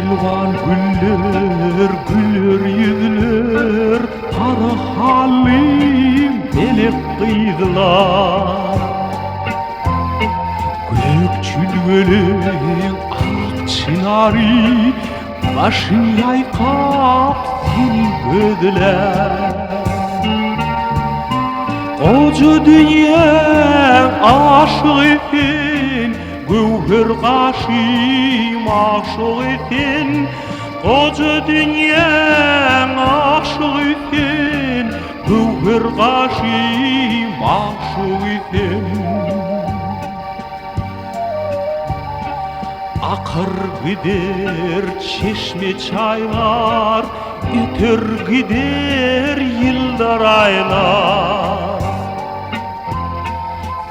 Yılvan güller, güller yüzler, Kara halim melek kıydılar. Gök çülgelerin ak çınarı, Başın yaykap seni gödüler. Koca dünya aşık etin, Gövher kaşım aşık etin. Koca dünya aşık etin, Gövher kaşım aşık etin. Akır gider çeşme çaylar, Öter gider yıllar aylar.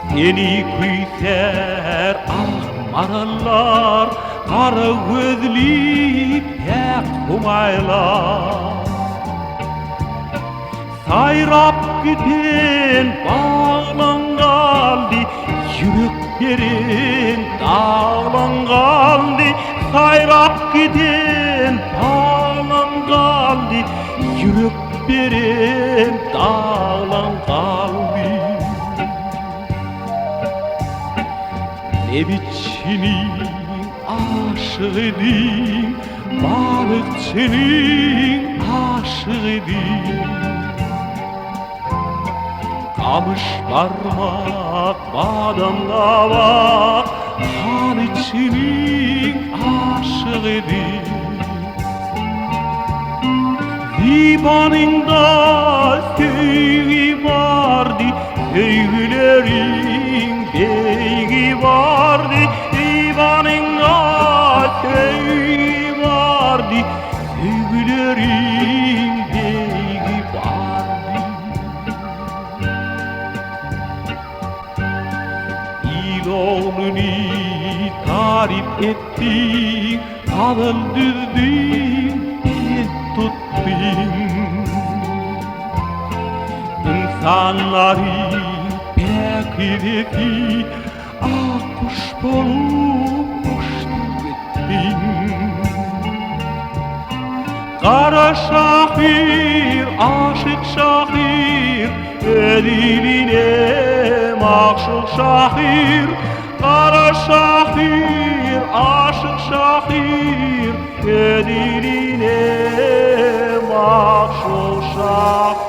Seni kuyser ak marallar, Kara gözlü pek humaylar. Sayrap giden bağlan kaldı, Yüreklerin dağlan kaldı. Sayrap giden bağlan kaldı, Yüreklerin dağlan kaldı. Ne biçimin aşık edin, balıkçının aşık edin. Kamış parmak, badem kavak, Han içinin aşık edin. Divanında sevgi vardı, sevgilerin beygi vardı. Divanında sevgi vardı, sevgilerin beygi vardı. İlonunu tarif ettin, Kavıldırdın, el tuttun. İnsanları pekideki akkuş bolup uçtu gittin. Kara şahir, aşık şahir, Ediline makşuk şahir. Kara şahir, aşık şahir, Ediline makşuk şahir.